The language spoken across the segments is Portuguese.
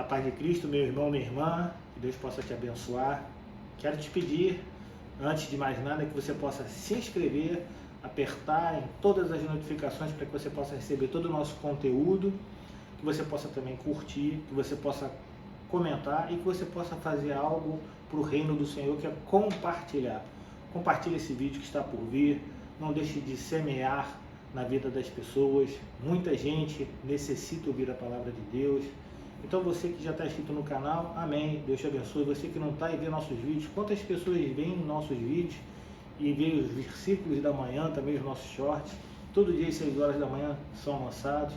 A paz de Cristo, meu irmão, minha irmã, que Deus possa te abençoar. Quero te pedir, antes de mais nada, que você possa se inscrever, apertar em todas as notificações para que você possa receber todo o nosso conteúdo, que você possa também curtir, que você possa comentar e que você possa fazer algo para o reino do Senhor, que é compartilhar. Compartilhe esse vídeo que está por vir, não deixe de semear na vida das pessoas. Muita gente necessita ouvir a palavra de Deus. Então você que já está inscrito no canal, amém, Deus te abençoe. Você que não está e vê nossos vídeos, quantas pessoas veem nossos vídeos e veem os versículos da manhã, também os nossos shorts, todo dia às 6 horas da manhã são lançados,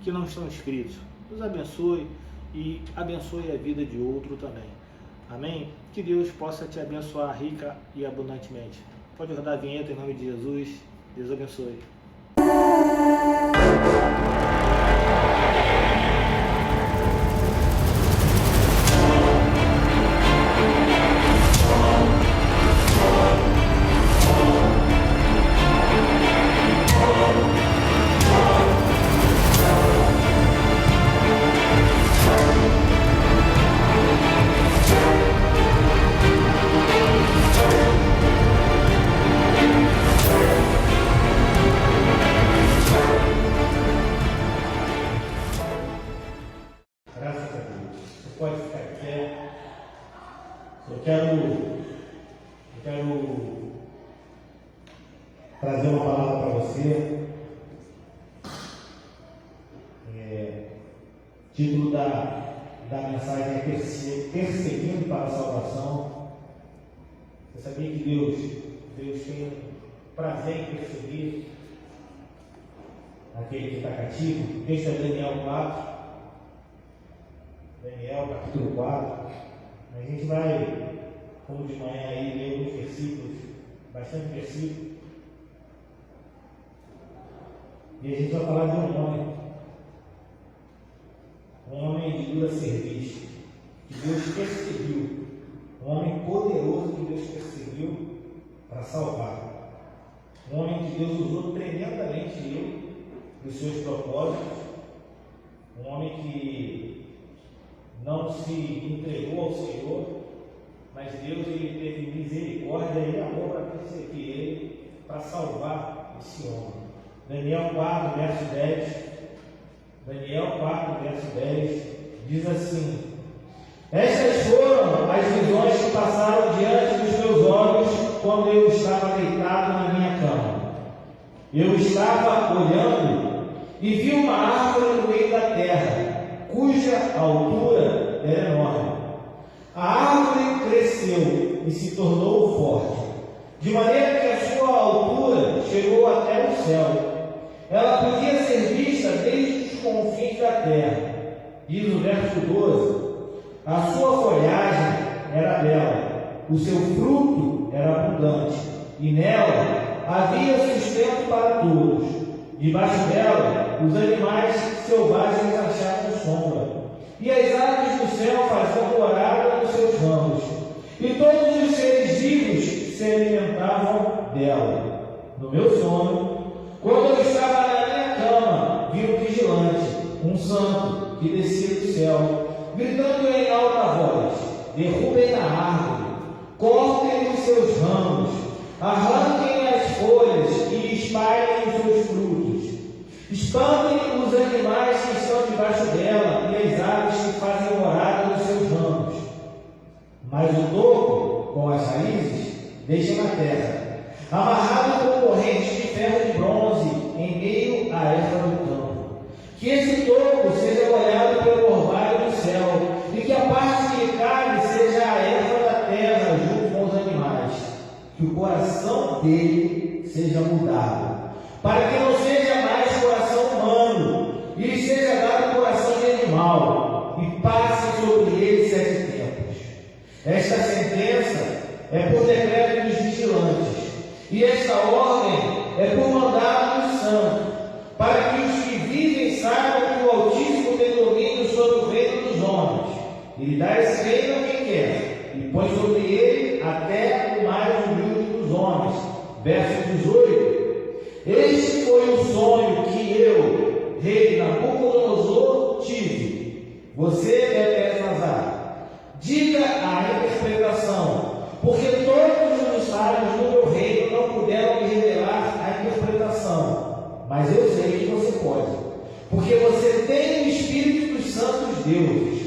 que não estão inscritos. Deus abençoe e abençoe a vida de outro também. Amém? Que Deus possa te abençoar rica e abundantemente. Pode rodar a vinheta em nome de Jesus. Deus abençoe. Pode ficar quieto. Eu quero trazer uma palavra para você. Título da mensagem é Perseguindo para a Salvação. Você sabia que Deus tem prazer em perseguir aquele que está cativo? Deixa Daniel 4. Daniel, capítulo 4. A gente vai, como de manhã, aí, ler alguns versículos, bastante versículos. E a gente vai falar de um homem de dura serviço, que Deus perseguiu, um homem poderoso que Deus perseguiu para salvar, um homem que Deus usou tremendamente ele nos seus propósitos, um homem que não se entregou ao Senhor, mas Deus ele teve misericórdia e amor para perseguir ele, para salvar esse homem. Daniel 4, verso 10. Daniel 4, verso 10 diz assim: estas foram as visões que passaram diante dos meus olhos quando eu estava deitado na minha cama. Eu estava olhando e vi uma árvore no meio da terra, cuja altura era enorme. A árvore cresceu e se tornou forte, de maneira que a sua altura chegou até o céu. Ela podia ser vista desde os confins da terra. Diz o verso 12: a sua folhagem era bela, o seu fruto era abundante, e nela havia sustento para todos. Debaixo dela, os animais selvagens achavam sombra, e as aves do céu faziam morada nos seus ramos, e todos os seres vivos se alimentavam dela. No meu sonho, quando eu estava na minha cama, vi um vigilante, um santo, que descia do céu, gritando em alta voz: derrubem a árvore, cortem os seus ramos, arranquem as folhas e espalhem os seus frutos. Espantem os animais que estão debaixo dela e as aves que fazem morada nos seus ramos. Mas o toco, com as raízes, deixa na terra, amarrado com correntes de ferro de bronze em meio à erva do campo. Que esse toco seja molhado pelo orvalho do céu, e que a parte que lhe cabe seja a erva da terra junto com os animais. Que o coração dele seja mudado, para que não seja mais coração humano, e lhe seja dado coração de animal, e passe sobre ele 7 tempos. Esta sentença é por decreto dos vigilantes, e esta ordem é por mandado do santo, para que os que vivem saibam que o Altíssimo tem domínio sobre o reino dos homens. Ele dá esse reino a quem quer, e põe sobre ele até o mais humilde dos homens. Verso 18: este foi o sonho que eu, rei Nabucodonosor, tive. Você é diga a interpretação, porque todos os sábios do meu reino não puderam me revelar a interpretação, mas eu sei que você pode, porque você tem o Espírito dos santos deuses.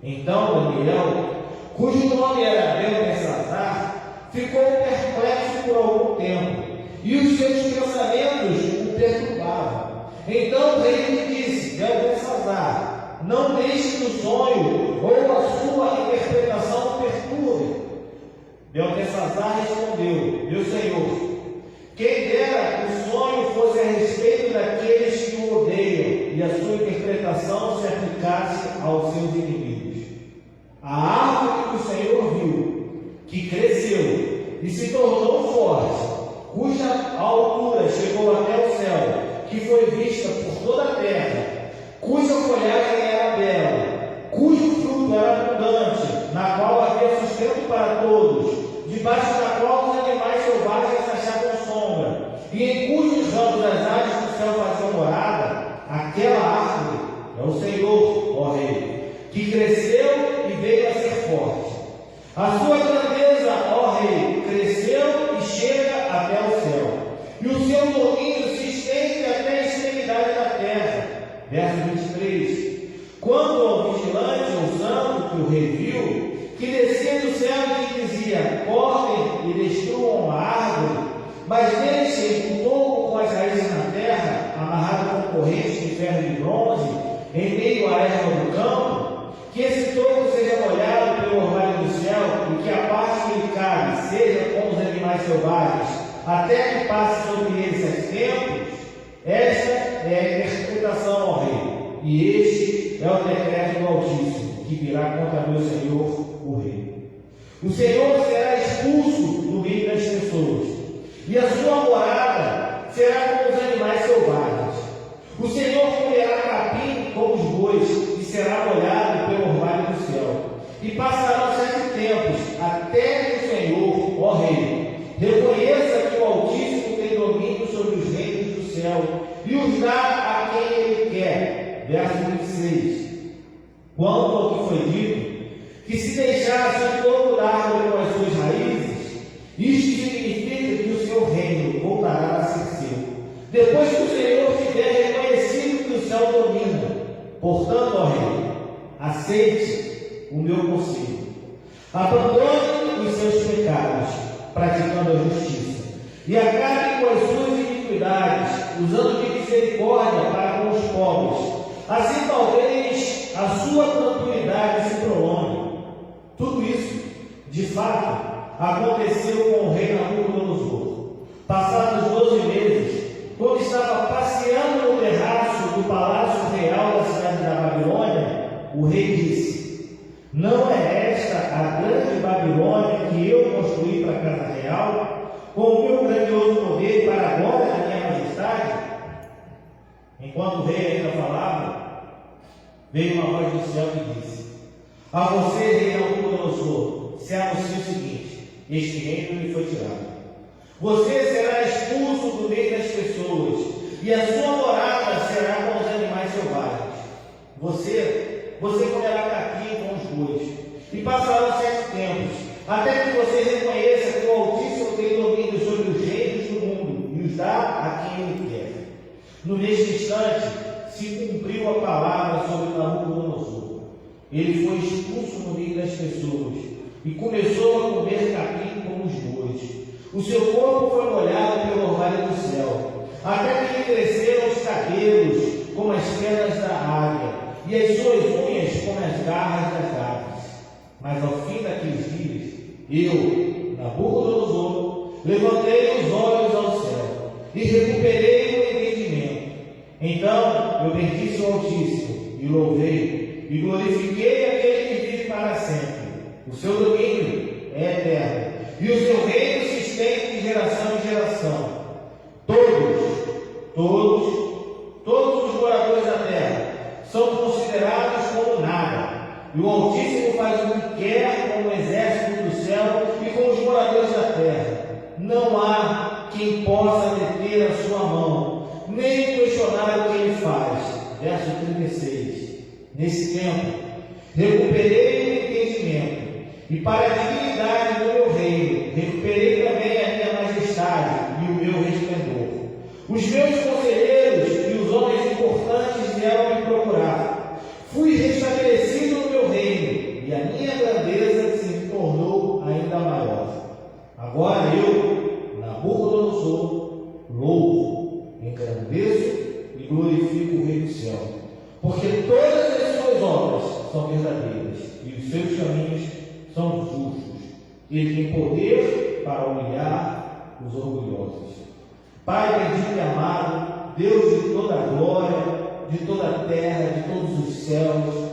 Então Daniel, cujo nome era Beltesazar, ficou perplexo por algum tempo, e os seus pensamentos o perturbavam. Então o rei lhe disse: Beltesazar, não deixe que o sonho ou a sua interpretação o perturbe. Beltesazar respondeu: Meu senhor, quem dera que o sonho fosse a respeito daqueles que o odeiam e a sua interpretação se aplicasse aos seus inimigos. A árvore que o Senhor viu, que cresceu e se tornou forte, cuja altura chegou até o céu, que foi vista por toda a terra, cuja folhagem era bela, cujo fruto era abundante, na qual havia sustento para todos, debaixo da qual os animais selvagens achavam sombra, e em cujos ramos as aves do céu faziam morada, aquela árvore é o Senhor, ó Rei, que cresceu e veio a ser forte. A sua grandeza, ó Rei, cresceu e chega até o céu, e o seu domínio se estende até a extremidade da terra. Verso 23. Quando ao vigilante ou santo que o rei viu, que descia do céu e lhe dizia: cortem e destruam a árvore, mas deixem o toco com as raízes na terra, amarrado com correntes de ferro e de bronze, em meio à erva do campo, que esse toco seja molhado pelo orvalho do céu, e que a parte que lhe cabe seja como os animais selvagens, até que passe sobre eles 7 tempos. Esta é a interpretação, ó rei, e este é o decreto do Altíssimo, que virá contra meu Senhor, o rei. O Senhor será expulso do meio das pessoas, e a sua morada será como os animais selvagens. O Senhor comerá capim como os bois, e será molhado pelo orvalho do céu. E passarão 7 tempos, até que o Senhor, ó rei, reconheça que o Altíssimo tem domínio sobre os reinos do céu, e os dá a quem ele quer. Verso 26. Quanto ao que foi dito, que se deixasse o toco da árvore com as suas raízes, isto significa que o seu reino voltará a ser seu, depois que o Senhor tiver reconhecido que o céu domina. Portanto, ó rei, aceite o meu conselho, abandone os seus pecados, praticando a justiça, e acabe com as suas iniquidades, usando de misericórdia para com os pobres. Assim talvez a sua tranquilidade se prolongue. Tudo isso, de fato, aconteceu com o rei Nabucodonosor. Passados 12 meses, quando estava passeando no terraço do palácio real da cidade da Babilônia, o rei disse: não é esta a grande Babilônia que eu construí para a casa real, com o meu grandioso poder para a glória da minha majestade? Enquanto o rei ainda falava, veio uma voz do céu que disse: a você, rei Nabucodonosor, se anuncia o seguinte: este reino lhe foi tirado. Você será expulso do meio das pessoas, e a sua morada será com os animais selvagens. Você comerá capim com os bois, e passarão 7 tempos, até que você reconheça que o Altíssimo tem domínio sobre os reinos do mundo, e os dá a quem ele quer. No mesmo instante, se cumpriu a palavra sobre Nabucodonosor. Ele foi expulso no meio das pessoas, e começou a comer capim como os bois. O seu corpo foi molhado pelo orvalho do céu, até que lhe cresceram os cabelos como as penas da águia, e as suas unhas como as garras das aves. Mas ao fim daqueles dias, eu, Nabucodonosor, levantei os olhos ao céu e recuperei o entendimento. Então eu bendize o Altíssimo e louvei e glorifiquei aquele que vive para sempre. O seu domínio é eterno, e o seu reino se estende de geração em geração. Todos os moradores da terra são considerados como nada, e o Altíssimo faz o que quer com o exército do céu e com os moradores da terra. Não há quem possa deter a sua mão, nem questionar o que ele faz. Verso 36. Nesse tempo, recuperei o entendimento e para a dignidade do meu reino. Recuperei também a minha majestade e o meu resplendor. Os meus conselheiros e os homens importantes vieram me procurar. Fui restabelecido no meu reino, e a minha grandeza se tornou ainda maior. Agora eu, Nabucodonosor, louvo, engrandeço e glorifico o Rei do céu, porque todas as suas obras são verdadeiras e os seus caminhos são justos. Ele tem poder para humilhar os orgulhosos. Pai bendito e amado, Deus de toda a glória, de toda a terra, de todos os céus,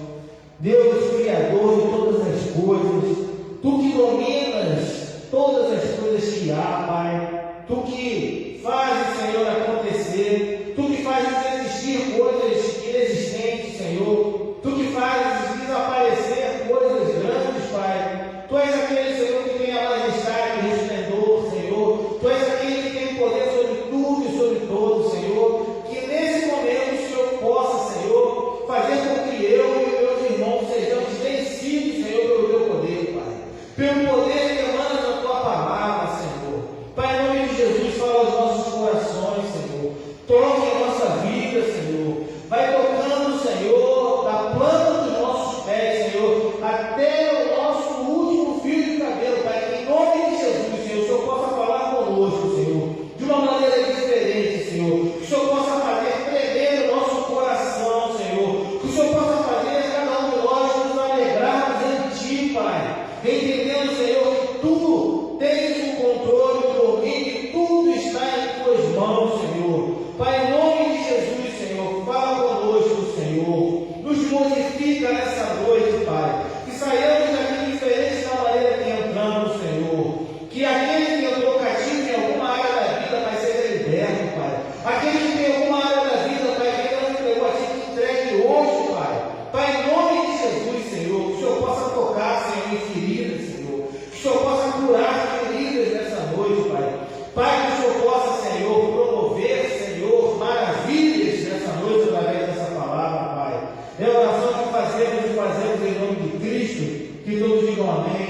Deus Criador de todas as coisas, Tu que dominas todas as coisas que há, Pai, Tu que fazes, Senhor, acontecer, Tu que fazes existir coisas inexistentes, Senhor, Tu que fazes desaparecer coisas grandes, Pai. Tu és aquele, Senhor, que tem a majestade e o resplendor, Senhor. Tu és aquele que tem poder sobre tudo e sobre todos, Senhor. Que nesse momento o Senhor possa, Senhor, fazer com que eu e meus irmãos sejamos vencidos, Senhor, pelo Teu poder, Pai. Pelo poder que emana da Tua palavra, Senhor. Pai, em nome de Jesus, fala aos nossos corações, Senhor. Toque a nossa vida, Senhor. Vai tocando, Senhor, da planta dos nossos pés, Senhor, até o nosso último fio de cabelo, Pai. Que em nome de Jesus, Senhor, o Senhor possa falar conosco, Senhor, de uma maneira diferente, Senhor. Que o Senhor possa fazer tremer o nosso coração, Senhor. Que o Senhor possa fazer cada um de nós nos alegrarmos em Ti, Pai. Entendendo, Senhor, que Tu tens o controle, o domínio, tudo está em Tuas mãos, Senhor. Pai, em nome de Jesus, Senhor, fala conosco, Senhor. Nos modifica nessa noite, Pai. Que saiamos daqui diferentes da maneira que entramos, Senhor. Que aquele que entrou cativo em alguma área da vida, Pai, seja liberto, Pai. Aquele que tem alguma área da vida, Pai, que ainda não entregou a Ti, que entregue hoje, Pai. Pai, em nome de Jesus, Senhor, que o Senhor possa tocar, Senhor, em feridas, Senhor. Que o Senhor possa curar feridas nessa noite, Pai. Pai, que o Senhor possa, Senhor, promover, Senhor, maravilhas nessa noite através dessa palavra, Pai. É a oração que fazemos e fazemos em nome de Cristo. Que todos digam amém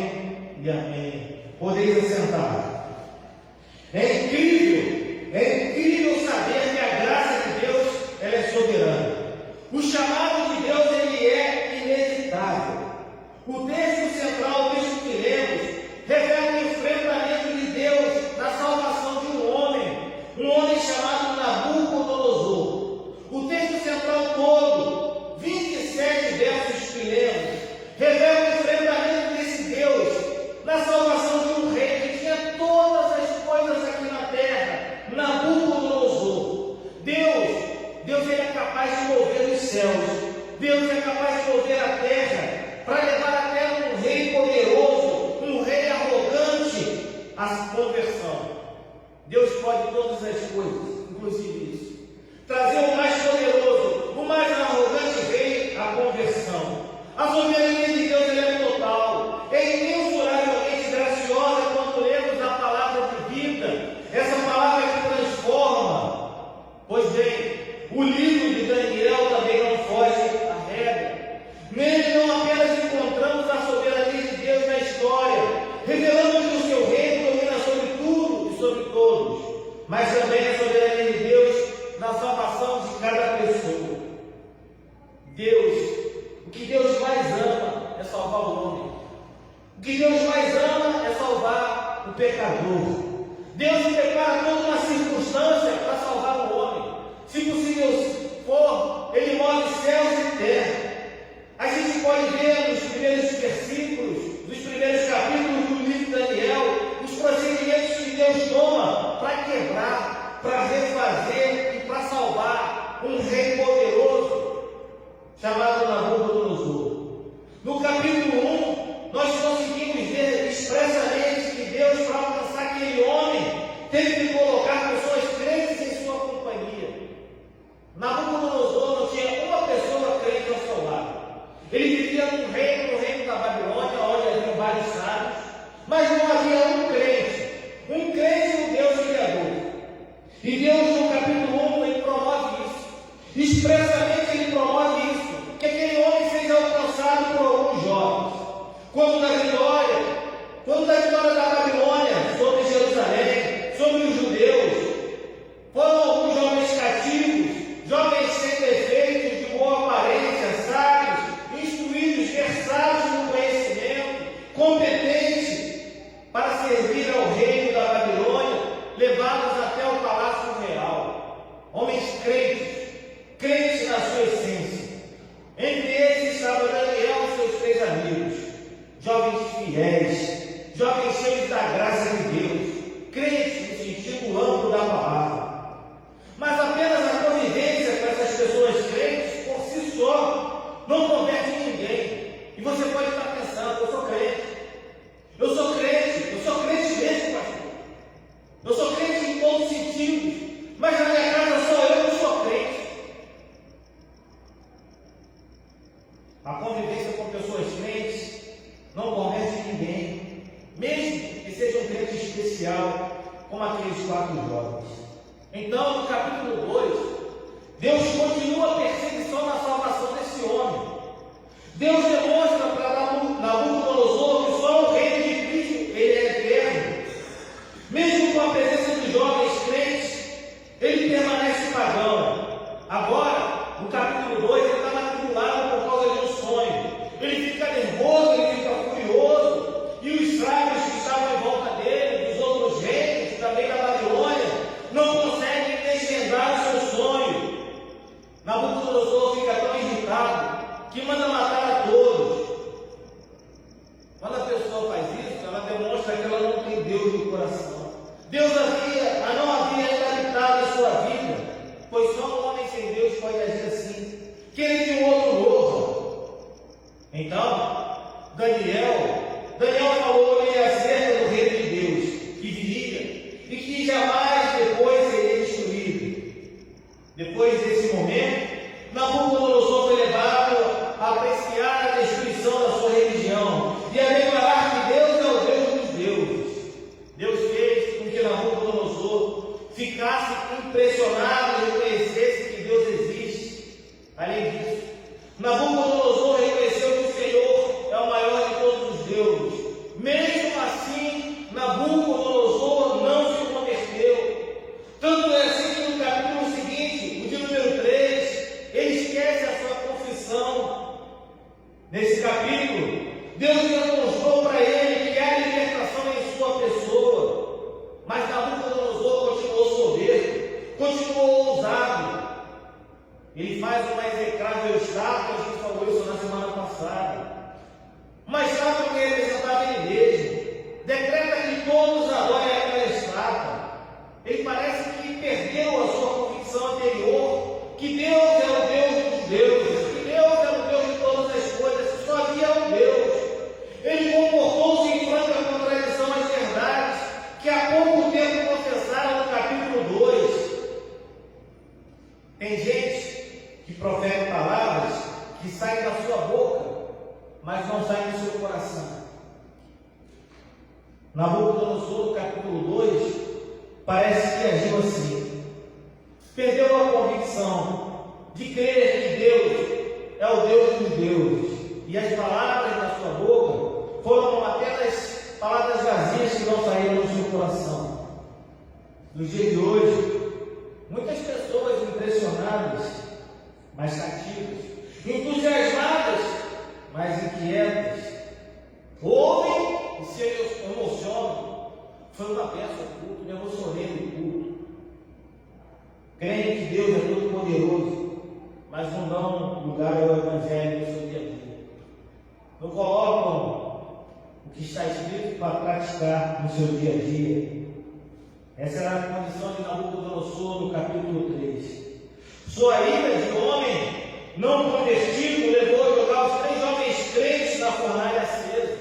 e amém. Podeis assentar. É incrível saber que a graça de Deus ela é soberana. O chamado de Deus ele é inevitável. O texto central, o texto que lemos, revela o enfrentamento de Deus na salvação de um homem chamado Nabucodonosor. O texto central todo, 27 versos que lemos, revela o enfrentamento desse Deus na salvação de um rei que tinha todas as coisas aqui na terra, Nabucodonosor. Deus ele é capaz de mover os céus, Deus é capaz de mover a terra, para levar a terra um rei poderoso, um rei arrogante, à conversão. Deus pode todas as coisas, inclusive isso. Trazer o mais poderoso, o mais arrogante rei à conversão. A soberania de Deus é total, é imensuravelmente graciosa quando lemos a palavra de vida, essa palavra que transforma. Pois bem, o livro de Daniel também não foge à regra. Nele não apenas encontramos a soberania de Deus na história, revelando que o seu reino domina sobre tudo e sobre todos, mas também a soberania de Deus na salvação de cada pessoa. O que Deus mais ama é salvar o homem. O que Deus mais ama é salvar o pecador. Deus prepara toda uma circunstância para salvar o homem. Se possível for, Ele move céus e terra. A gente pode ver nos primeiros versículos, nos primeiros capítulos do livro de Daniel, os procedimentos que Deus toma para quebrar, para refazer e para salvar um rei poderoso chamado Nabucodonosor. No capítulo 1, nós conseguimos ver expressamente que Deus, para alcançar aquele homem, teve que colocar pessoas crentes em sua companhia. Nabucodonosor não tinha uma pessoa crente ao seu lado. Ele vivia no reino da Babilônia, onde havia vários sábios, mas não havia um crente no Deus Criador. E Deus, no capítulo 1, ele promove isso. Expressamente ele promove isso. Que fiéis, jovens cheios da graça de Deus, crentes no sentido amplo da palavra. Mas apenas a convivência com essas pessoas crentes, por si só, não converte ninguém. E você pode estar pensando: eu sou crente mesmo, pastor. Eu sou crente em todos os sentidos, mas na minha casa só eu não sou crente. A convivência com pessoas crentes não converte ninguém, mesmo que seja um crente especial, como aqueles 4 jovens. Então, no capítulo 2, Deus continua a perseguição na salvação desse homem. Deus demonstra para Nabucodonosor que só o reino de Cristo ele é eterno. Mesmo com a presença dos jovens crentes, ele permanece pagão. Agora, no capítulo 2, ele está matriculado por causa de um sonho. Ele fica nervoso, ele fica furioso, e os sábios que estavam em volta dele, dos outros reinos, também da Babilônia, não conseguem desvendar o seu sonho. Nabucodonosor fica tão irritado que manda matar a todos. Quando a pessoa faz isso, ela demonstra que ela não tem Deus no coração. Deus não havia ainda habitado em sua vida, pois só um homem sem Deus pode agir assim, querer que o outro morra. Então, Daniel falou-lhe acerca do reino de Deus, que viria e que jamais depois seria destruído. Depois desse momento, Nabucodonosor foi levado a apreciar a destruição da sua religião e a declarar que Deus é o Deus dos deuses. Deus fez com que Nabucodonosor ficasse impressionado e reconhecesse que Deus existe. Além disso, Nabucodonosor reconheceu que o Senhor é o maior de todos os deuses. Mesmo assim, Nabucodonosor não se converteu. Tanto é assim que no capítulo seguinte, o de número 3, ele esquece a sua confissão. Nesse capítulo, Deus demonstrou para ele que há libertação em sua pessoa. Mas Nabucodonosor continuou soberbo, continuou ousado. Ele faz uma execrável estátua, a gente falou isso na semana passada. Uma estátua que representava ele mesmo. Decreta que todos adorem aquela estátua. Ele parece que perdeu a sua convicção anterior, que Deus é o Deus dos deuses, que Deus é o Deus de todas as coisas, que só havia um Deus. Ele comportou-se em franca contradição às verdades que há pouco tempo confessaram no capítulo 2. Tem gente que profere palavras que saem da sua boca, mas não saem do seu coração. Nabucodonosor, no capítulo 2, parece que agiu assim. Perdeu a convicção de crer que Deus é o Deus dos deuses, e as palavras da sua boca foram apenas palavras vazias que não saíram do seu coração. Nos dias de hoje, muitas pessoas impressionadas, mas cativas, entusiasmadas, mas inquietas, ouvem e se emocionam. Foi uma bênção o culto, me emocionei no culto. Creem que Deus é todo poderoso, mas não dão lugar ao Evangelho no seu dia a dia. Não colocam o que está escrito para praticar no seu dia a dia. Essa era a condição de Nabucodonosor no capítulo 3. Sua ira de homem não convertido levou a jogar os 3 jovens crentes na fornalha acesa.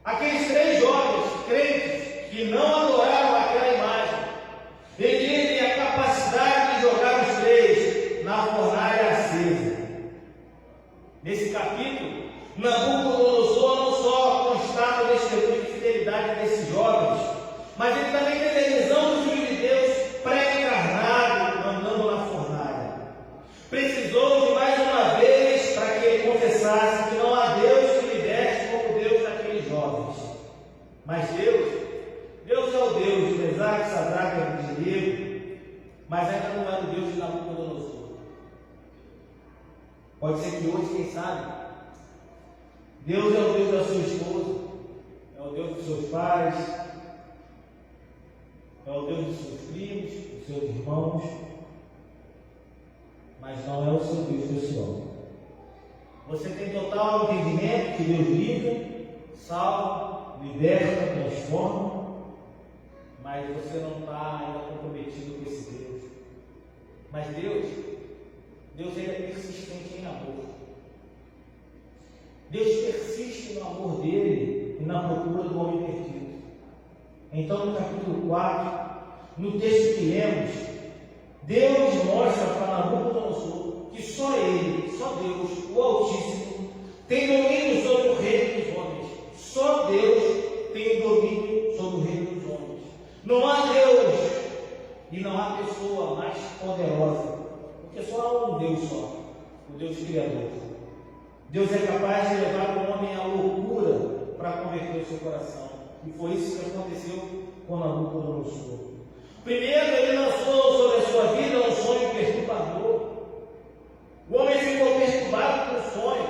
Aqueles 3 jovens crentes que não adoraram aquela imagem, ele teve a capacidade de jogar os 3 na fornalha acesa. Nesse capítulo, Nabucodonosor não só constata o testemunho de fidelidade desses jovens, mas ele também tem a visão do Filho de Deus pré-encarnado andando na fornalha. Precisou de mais uma vez para que ele confessasse que não há Deus que liberte como Deus daqueles jovens. Mas Deus é o Deus de Mesaque, Sadraque e Abednego, mas ainda não era o Deus de Nabucodonosor. Pode ser que hoje, quem sabe, Deus é o Deus da sua esposa, é o Deus dos seus pais, é o Deus dos seus primos, dos seus irmãos, mas não é o seu Deus pessoal. Você tem total entendimento que Deus livre, salva, liberta, transforma, mas você não está ainda comprometido com esse Deus. Mas Deus ele é persistente em amor. Deus persiste no amor dele e na procura do homem perdido. Então, no capítulo 4, no texto que lemos, Deus mostra para Nabucodonosor que só ele, só Deus, o Altíssimo, tem domínio sobre o reino dos homens. Só Deus tem domínio sobre o reino dos homens. Não há Deus e não há pessoa mais poderosa, porque só há um Deus só, o Deus Criador. Deus é capaz de levar o homem à loucura para converter o seu coração. E foi isso que aconteceu com Nabucodonosor. Primeiro, ele lançou sobre a sua vida um sonho perturbador. O homem ficou perturbado com o sonho.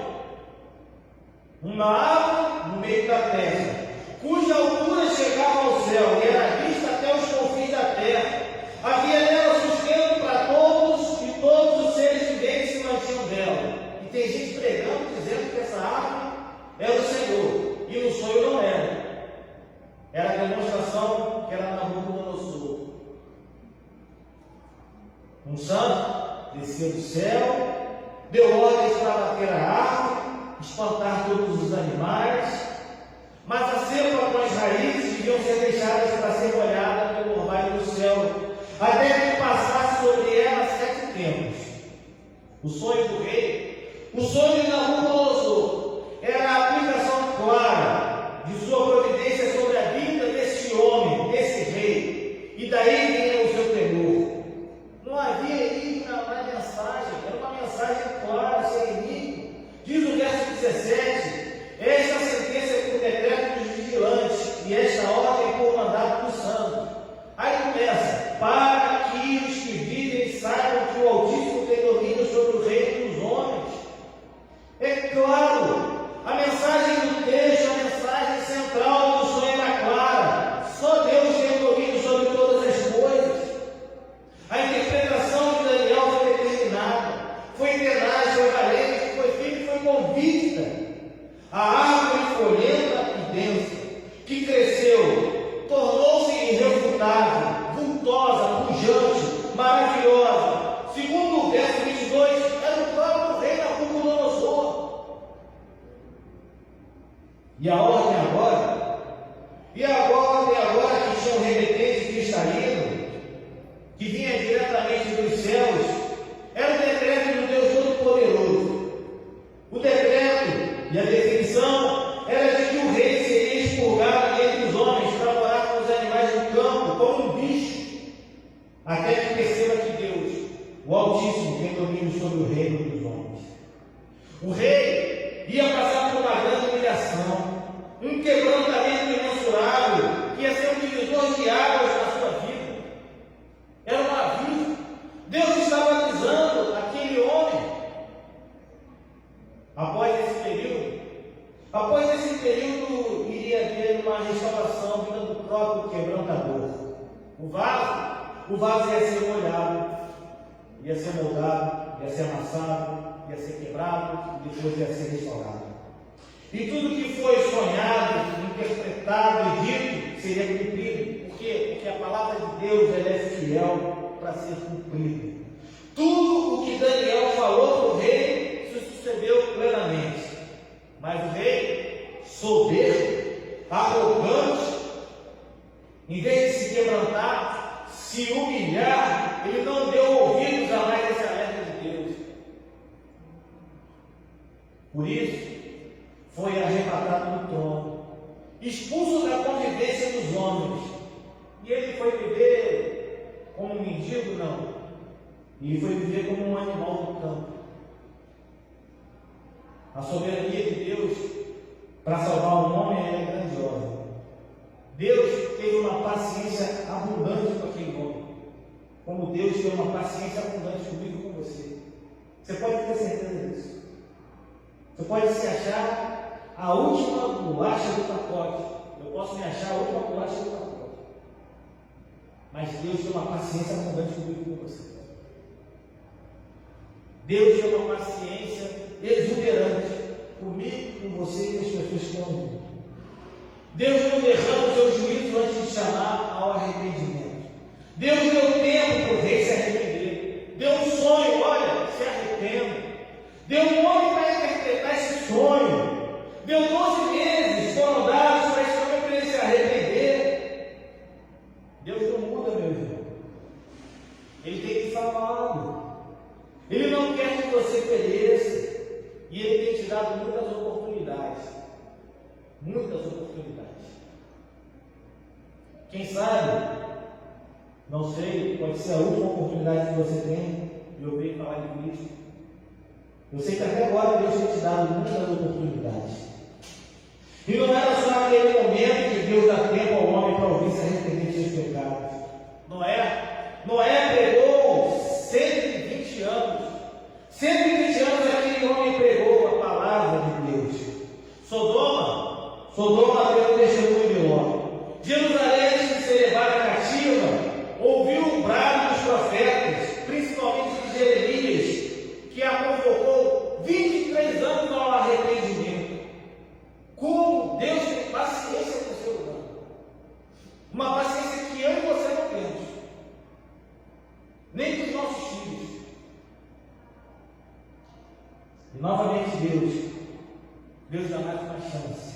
Uma árvore no meio da terra, cuja altura chegava ao céu e era vista até os confins da terra. Havia nela sustento para todos, e todos os seres viventes se mantinham dela. E tem gente pregando, dizendo que essa árvore é do Senhor, e no sonho não era. Era a demonstração que era Nabucodonosor. Um santo desceu do céu, deu ordens para bater a árvore, espantar todos os animais, mas a cepa com as raízes deviam ser deixadas para ser molhadas pelo orvalho do céu, até que passasse sobre ela 7 tempos. O sonho do rei, o sonho de Nabucodonosor, era a aplicação clara de sua providência sobre a vida desse homem, desse rei, e daí vinha o seu temor. Não havia enigma na mensagem, era uma mensagem clara, sem enigma. Diz o verso 17: esta sentença é por decreto dos vigilantes, e esta ordem por mandato do santo. Aí começa: para que os que vivem saibam que o Altíssimo tem domínio sobre o reino dos homens. É claro, a mensagem do texto, a mensagem central do sonho era clara: só Deus tem domínio sobre todas as coisas. A interpretação de Daniel foi determinada, foi tenaz, foi valente, foi firme, foi convicta. A árvore folhenta e densa, que cresceu, tornou-se irrefutável, vultosa, pujante, maravilhosa. Segundo o verso 22, era o próprio rei Nabucodonosor. E a ordem agora? E a ordem agora que tinha um remetente cristalino, que vinha diretamente dos céus, era o decreto do Deus Todo-Poderoso. O decreto e a definição era de que o rei seria expurgado entre os homens para morar com os animais do campo, como um bicho, até que perceba que Deus, o Altíssimo, tem domínio sobre o reino dos homens. O rei ia passar por uma grande humilhação, um quebrantamento imensurável, que ia ser um divisor de águas na sua vida. Era um aviso. Deus estava avisando aquele homem. Após esse período, iria haver uma restauração vinda do próprio quebrantador. O vaso ia ser molhado, ia ser moldado, ia ser amassado, ia ser quebrado, e depois ia ser restaurado. E tudo que foi sonhado, interpretado e dito seria cumprido. Por quê? Porque a palavra de Deus ela é fiel para ser cumprida. Tudo o que Daniel falou para o rei se sucedeu plenamente. Mas o rei, soberbo, arrogante, em vez de se quebrantar, se humilhar, ele não deu ouvidos a mais esse alerta de Deus. Por isso, foi arrebatado do trono, expulso da convivência dos homens. E ele foi viver como um mendigo? Não. Ele foi viver como um animal do campo. A soberania de Deus para salvar o homem é grandiosa. Deus teve uma paciência abundante com aquele homem, como Deus teve uma paciência abundante comigo e com você. Você pode ter certeza disso. Você pode se achar a última bolacha do pacote. Eu posso me achar a última bolacha do pacote. Mas Deus tem uma paciência abundante comigo e com você. Deus tem uma paciência exuberante comigo, com você e com as pessoas que estão ouvindo. Deus não derrama o seu juízo antes de chamar ao arrependimento. Deus deu tempo para o rei se arrepender. Deu um sonho, olha, se arrependa. Deu um homem para interpretar esse sonho. Deu 12 meses, foram dados para esse homem para ele se arrepender. Deus não muda, meu irmão. Ele tem que falar. Ele não quer que você pereça. E Ele tem te dado muitas oportunidades. Muitas oportunidades. Quem sabe, não sei, pode ser a última oportunidade que você tem de ouvir falar de Cristo. Eu sei que até agora Deus tem te dado muitas oportunidades. E não era só aquele momento que Deus dá tempo ao homem para ouvir se arrepender de seus pecados. Noé pregou 120 anos. 120 anos aquele homem pregou a palavra de Deus. Sodoma deu testemunho de Ló. Jerusalém, antes de ser levada cativa, ouviu o brado dos profetas, principalmente de Jeremias, que a convocou 23 anos ao arrependimento. Como Deus tem paciência com o ser humano. Uma paciência que eu e você não temos. Nem com os nossos filhos. E novamente Deus dá mais uma chance.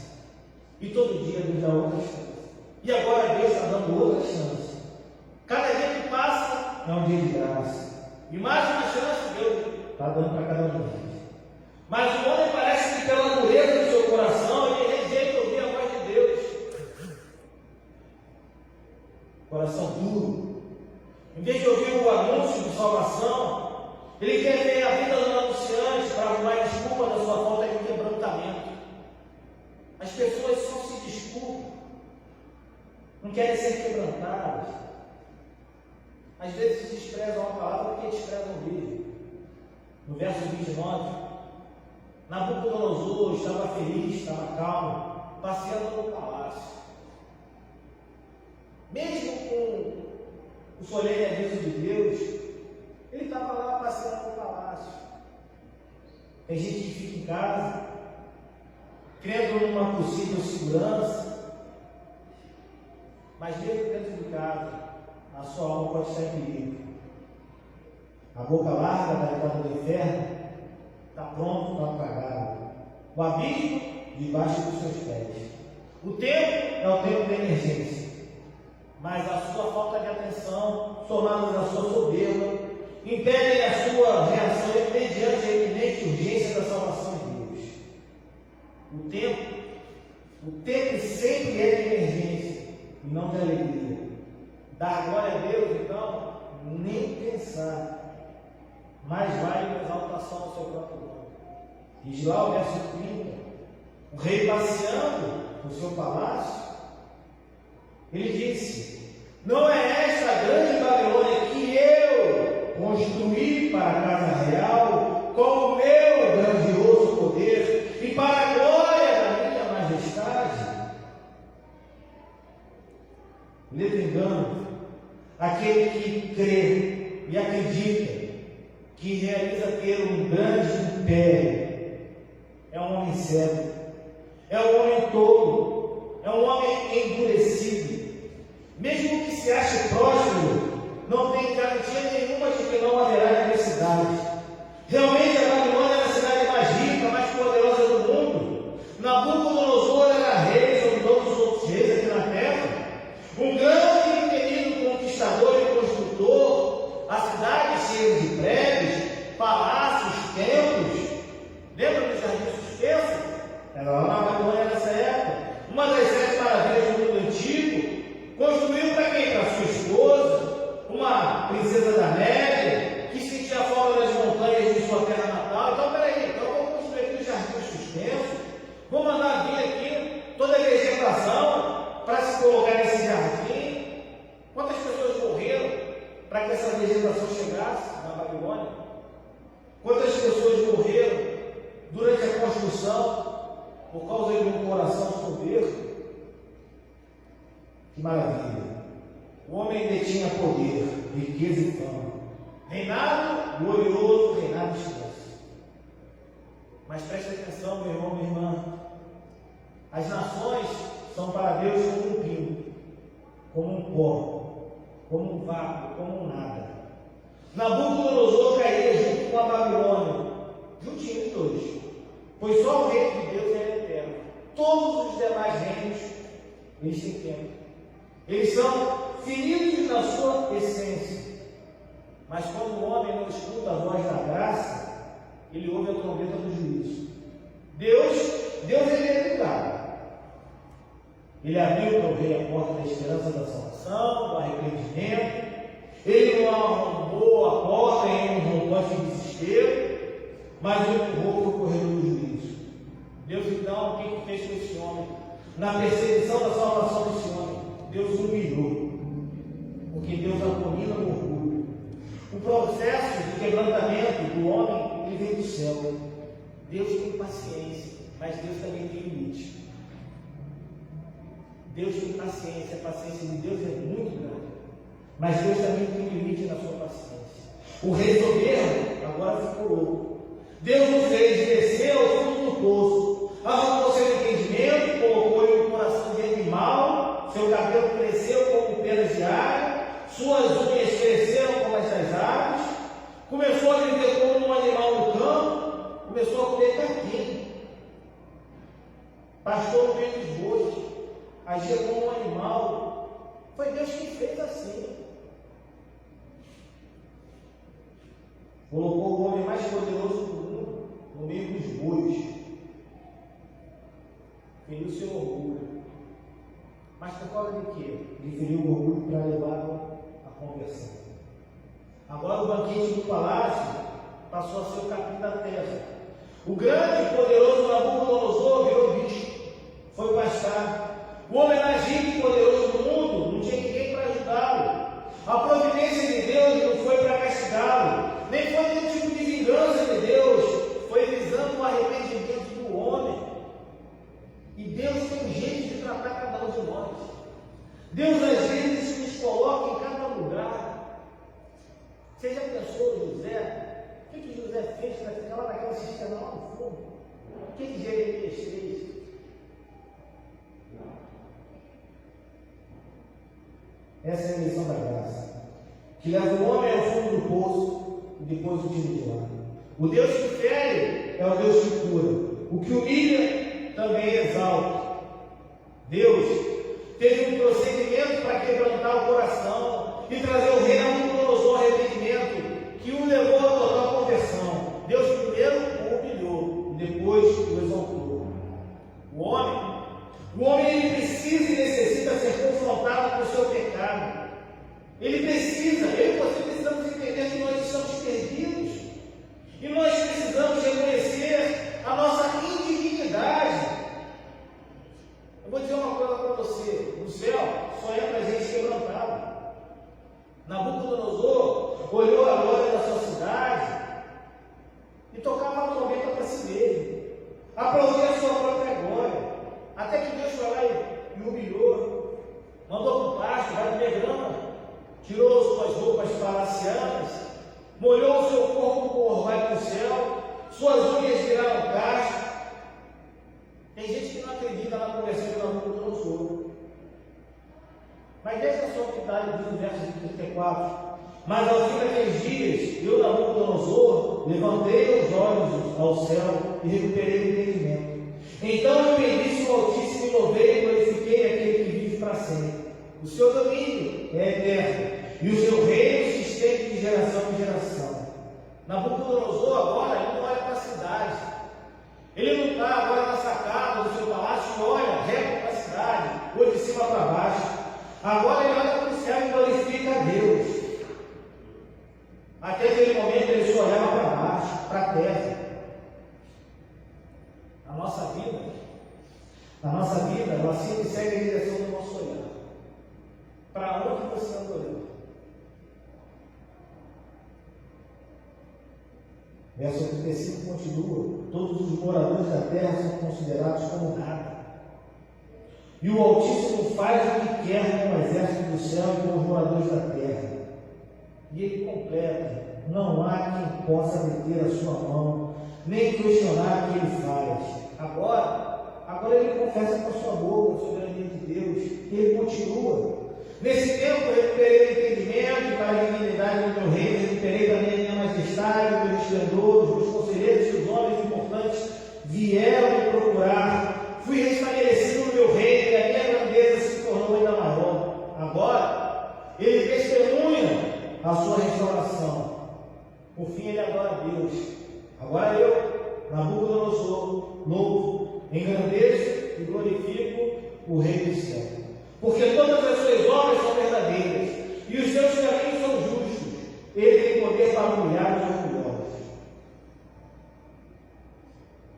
E todo dia Deus dá outra chance. E agora Deus está dando outra chance. Cada dia que passa é um dia de graça. E mais uma chance Deus está dando para cada um deles. Mas o homem parece que pela dureza do seu coração, ele rejeita ouvir a voz de Deus. Coração duro. Em vez de ouvir o anúncio de salvação, ele quer ver a vida do anunciante para arrumar desculpa da sua falta de quebrantamento. As pessoas só se desculpam. Não querem ser quebrantadas. Às vezes desprezam a palavra porque desprezam o livro. No verso 29, Nabucodonosor estava feliz, estava calmo, passeando no palácio. Mesmo com o solene aviso de Deus, ele estava lá passeando no palácio. Tem gente que fica em casa, crendo numa possível segurança, mas mesmo dentro de casa, a sua alma pode estar em perigo. A boca larga da entrada do inferno está pronto para apagar. O abismo debaixo dos seus pés. O tempo é o tempo da emergência, mas a sua falta de atenção, somada à sua soberba, impede a sua reação mediante a iminente urgência da salvação de Deus. O tempo sempre é de emergência e não de alegria. Dar glória a Deus, então, nem pensar. Mais vale uma exaltação ao seu próprio nome. Diz lá o verso 30, o rei passeando no seu palácio, ele disse: não é esta a grande Babilônia que eu construí para a casa real, com o meu grandioso poder e para a glória da minha majestade? Ledo engano, aquele que crê e acredita que realiza ter um grande império é um homem cego, é um homem tolo, é um homem endurecido. Mesmo que se ache próspero, não tem garantia nenhuma de que não haverá adversidade. Realmente a Babilônia era a cidade mais rica, mais poderosa do mundo. Nabucodonosor era rei sobre todos os outros reis aqui na terra. Um grande e temido conquistador e construtor, a cidade cheia de prédios, palácios, templos. Lembra do jardim suspenso? Era lá na Babilônia nessa época. Uma das 7 maravilhas do mundo antigo. Construiu para quem? Para sua esposa, uma princesa da Média, que sentia a falta das montanhas de sua terra natal. Então, peraí, então vamos construir aqui o jardim suspenso, vou mandar vir aqui toda a vegetação para se colocar nesse jardim. Quantas pessoas morreram para que essa vegetação chegasse na Babilônia? Quantas pessoas morreram durante a construção por causa de um coração soberbo? Que maravilha! O homem detinha poder, riqueza e fama. Reinado glorioso, reinado extenso. Mas preste atenção, meu irmão, minha irmã. As nações são para Deus como um pingo, como um pó, como um vácuo, como um nada. Nabucodonosor cairia junto com a Babilônia, juntinho os dois, pois só o reino de Deus é eterno. Todos os demais reinos, eles têm tempo. Eles são finitos na sua essência. Mas quando o homem não escuta a voz da graça, ele ouve a trombeta do juízo. Deus é educado. Ele abriu para o rei a porta da esperança da salvação, do arrependimento. Ele não arrombou a porta em um rompante de desespero, mas o empurrou para o corredor do juízo. Deus, então, o que fez com esse homem? Na perseguição da salvação desse homem, Deus humilhou, porque Deus abomina o orgulho. O processo de quebrantamento do homem, ele vem do céu. Deus tem paciência, mas Deus também tem limite. Deus tem paciência, a paciência de Deus é muito grande, mas Deus também tem limite na sua paciência. O rei soberbo agora ficou louco. Deus o fez descer ao fundo do poço, arrancou seu entendimento, colocou-lhe um coração de animal, seu cabelo cresceu como penas de água, suas unhas cresceram como as das aves, começou a viver como um animal no campo, começou a comer capim, pastor no meio dos bois, agia como um animal. Foi Deus que fez assim. Colocou o homem mais poderoso do mundo no meio dos bois. Feriu seu orgulho. Mas por causa de quê? Ele feriu o orgulho para levar a conversão. Agora o banquete do palácio passou a ser o capim da terra. O grande e poderoso Nabucodonosor virou bicho, foi pastar. O homem mais rico e poderoso do mundo não tinha ninguém para ajudá-lo. A providência de Deus não foi para castigá-lo, nem foi nenhum tipo de vingança de Deus, foi visando o arrependimento do homem. E Deus tem um jeito de tratar cada um de nós. Deus às vezes nos coloca em cada lugar. Você já pensou, José? O que José fez para ficar lá naquela cisterna lá no fundo? O que Jeremias fez? Essa é a missão da graça, que leva o homem ao fundo do poço e depois o tira de lá. O Deus que fere é o Deus que cura. O que humilha também exalta. Deus teve um procedimento para quebrantar o coração e trazer o rei Nabucodonosor ao arrependimento, que o levou a total conversão. Deus primeiro o humilhou e depois o exaltou. O homem ele precisa e necessita ser confrontado com o seu pecado. Ele precisa, eu e você precisamos entender que nós estamos perdidos. E nós precisamos reconhecer a nossa indignidade. Eu vou dizer uma coisa para você: no céu só entra gente quebrantada. Nabucodonosor olhou a glória da sua cidade e tocava a trombeta para si mesmo, aplaudia a sua própria glória. Até que Deus foi lá e humilhou, mandou para o pasto, vai comer grama, tirou suas roupas palacianas, molhou o seu corpo com orvalho do céu, suas unhas viraram cacho. Tem gente que não acredita na conversão de Nabucodonosor. Mas deixa só o que está ali no verso 34. Mas ao fim daqueles dias, eu, Nabucodonosor, levantei os olhos ao céu e recuperei o entendimento. Então eu bendice o Altíssimo e louvei e glorifiquei aquele que vive para sempre. O seu domínio é eterno e o seu reino se estende de geração em geração. Nabucodonosor agora ele não olha para a cidade. Ele não está agora na sacada do seu palácio e olha reto para a cidade, ou de cima para baixo. Agora ele olha para o céu e glorifica a Deus. Até aquele momento ele só olhava para baixo, para a terra. A nossa vida, ela sempre segue a direção do nosso olhar. Para onde você anda olhando? Verso 35 continua: todos os moradores da terra são considerados como nada. E o Altíssimo faz o que quer com o exército do céu e com os moradores da terra. E ele completa: não há quem possa meter a sua mão, nem questionar o que ele faz. Agora, Agora ele confessa com a sua boca a soberania de Deus. E ele continua. Nesse tempo eu recuperei o entendimento para a dignidade do meu reino, recuperei também a minha majestade, o meu esplendor, os meus conselheiros e os homens importantes vieram me procurar. Fui restabelecido no meu reino e a minha grandeza se tornou ainda maior. Agora, ele testemunha a sua restauração. Por fim, ele adora a Deus. Agora eu, Nabucodonosor, louvo, engrandeço e glorifico o Rei do céu. Porque todas as suas obras são verdadeiras e os seus caminhos são justos. Ele tem poder para humilhar os orgulhosos.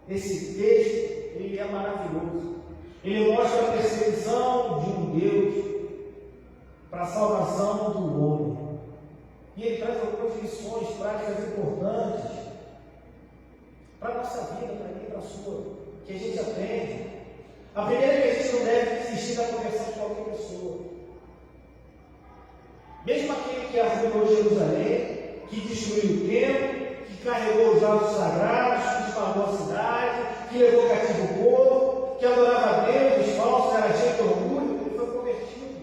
Esse texto, ele é maravilhoso. Ele mostra a perseguição de um Deus para a salvação do homem. E ele traz algumas lições práticas importantes para a nossa vida, para mim e para a sua, que a gente aprende. A primeira é que a gente não deve desistir da conversão de qualquer pessoa. Mesmo aquele que arruinou Jerusalém, que destruiu o templo, que carregou os vasos sagrados, que espalhou a cidade, que levou cativo o povo, que adorava a Deus, os falsos, era cheio de orgulho, ele foi convertido.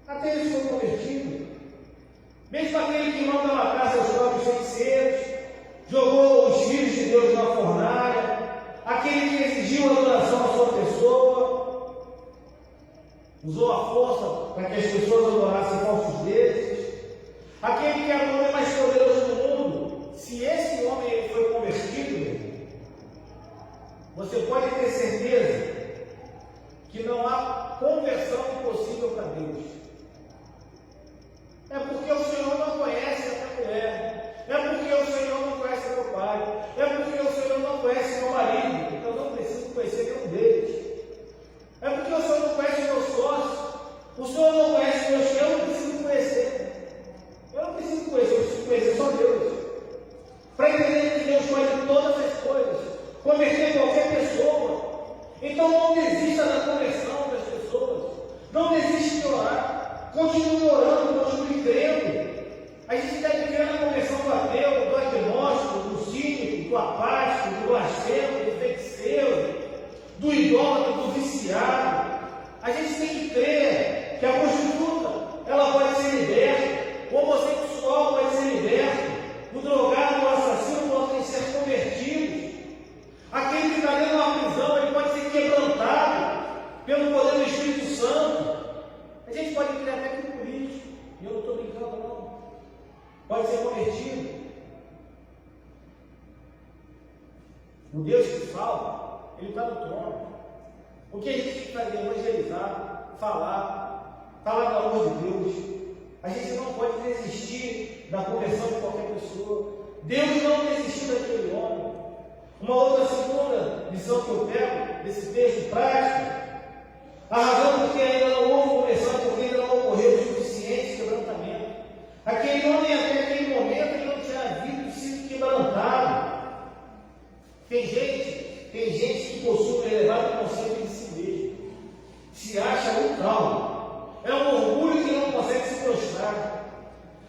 Até ele foi convertido. Mesmo aquele que não dava casa aos próprios feiticeiros, jogou os filhos de Deus na fornalha, aquele que exigiu adoração à sua pessoa, usou a força para que as pessoas adorassem falsos deuses, aquele que era o homem mais poderoso do mundo. Se esse homem ele foi convertido, você pode ter certeza que não há conversão impossível para Deus. É porque o Senhor não conhece essa mulher. É porque o Senhor não conhece meu pai. É porque o Senhor não conhece meu marido. Eu não preciso conhecer nenhum deles. É porque o Senhor não conhece meus sócios. O Senhor não conhece meus filhos. Eu não preciso conhecer. Eu não preciso conhecer. Eu preciso conhecer só Deus. Para entender que Deus pode todas as coisas. Converter qualquer pessoa. Então não desista da conversão das pessoas. Não desista de orar. Continue orando, continue crendo. A gente deve viver na conversão do ateu, do agnóstico, do cínico, do apático, do blasfemo, do feiticeiro, do idólatra, do viciado. A gente tem que crer que a prostituta ela pode ser liberta, o homossexual pode ser liberto, o drogado, o assassino podem ser convertidos. Aquele que está dentro de uma prisão, ele pode ser quebrantado pelo poder do Espírito Santo. A gente pode crer até que o político, e eu não estou brincando não, pode ser convertido. O Deus que fala, ele está no trono. O que a gente tem que fazer? Evangelizar, falar do amor de Deus. A gente não pode desistir da conversão de qualquer pessoa. Deus não desistiu daquele homem. Uma outra segunda lição que eu pego desse texto prático, a razão porque ainda não houve conversão, porque ainda não ocorreu o suficiente quebrantamento. Aquele homem até aquele momento ele não tinha sido quebrantado. Tem gente que possui um elevado conceito de si mesmo, se acha um calmo, é um orgulho que não consegue se prostrar,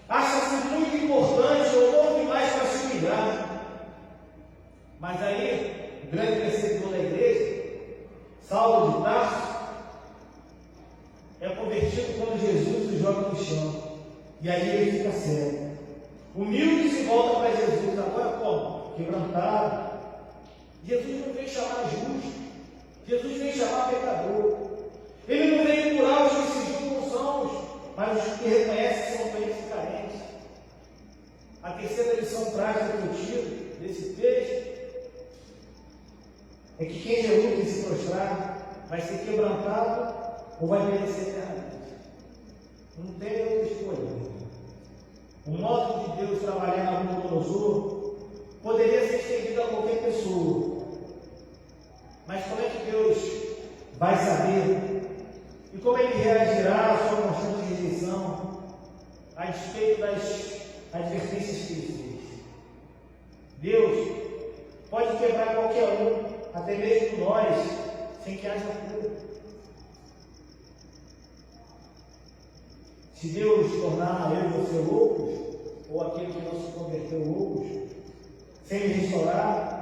acha-se muito importante ou bom demais para se humilhar. Mas aí, o grande perseguidor da igreja, Saulo de Tarso, é convertido quando Jesus o joga no chão. E aí ele fica cego. Humilde se volta para Jesus. Agora como? Quebrantado. Jesus não veio chamar justo. Jesus veio chamar pecador. Ele não veio curar os que se julgam sãos, mas os que reconhecem que são doentes e carentes. A terceira lição prática que eu tiro desse texto é que quem reúne e se prostrar vai ser quebrantado ou vai merecer eternamente. Não tem outra escolha. O modo de Deus trabalhar na Nabucodonosor poderia ser estendido a qualquer pessoa. Mas como é que Deus vai saber? E como ele reagirá à sua constante rejeição a despeito das advertências que ele fez? Deus pode quebrar qualquer um, até mesmo nós, sem que haja cura. Se Deus tornar eu e você loucos, ou aquele que não se converteu loucos, sem me restaurar,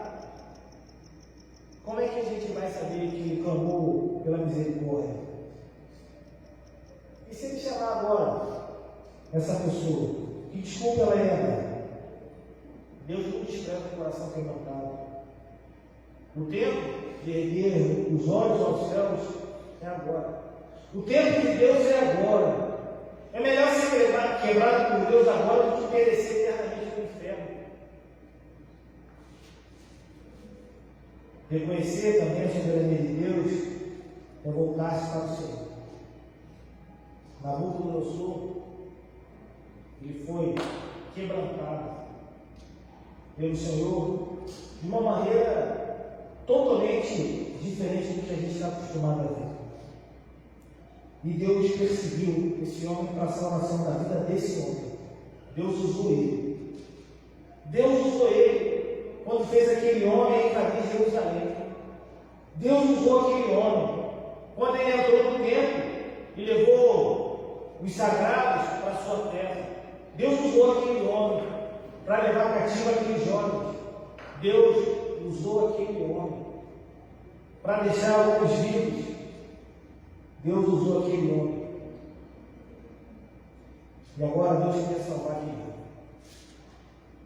Como é que a gente vai saber que ele clamou pela misericórdia? E se ele chamar agora essa pessoa, que desculpa ela é, Deus não despreza o coração quebrantado. O tempo de erguer os olhos aos céus é agora. O tempo de Deus é agora. É melhor ser quebrado por Deus agora do que perecer eternamente no inferno. Reconhecer também a soberania de Deus é voltar-se para o Senhor. Nabucodonosor, ele foi quebrantado pelo Senhor de uma maneira totalmente diferente do que a gente está acostumado a ver. E Deus perseguiu esse homem para a salvação da vida desse homem. Deus usou ele. Deus usou ele quando fez aquele homem invadir Jerusalém. Deus usou aquele homem quando ele entrou no templo e levou os sagrados para a sua terra. Deus usou aquele homem para levar cativo aqueles jovens. Deus usou aquele homem para deixar alguns vivos. Deus usou aquele homem. E agora Deus quer salvar aquele homem.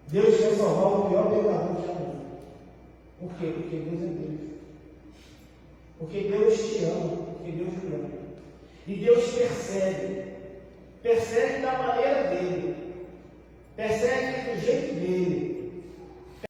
Deus quer salvar o pior pecador que há no mundo. Por quê? Porque Deus é Deus. Porque Deus te ama. Porque Deus te ama. E Deus persegue da maneira dele. Persegue do jeito dele.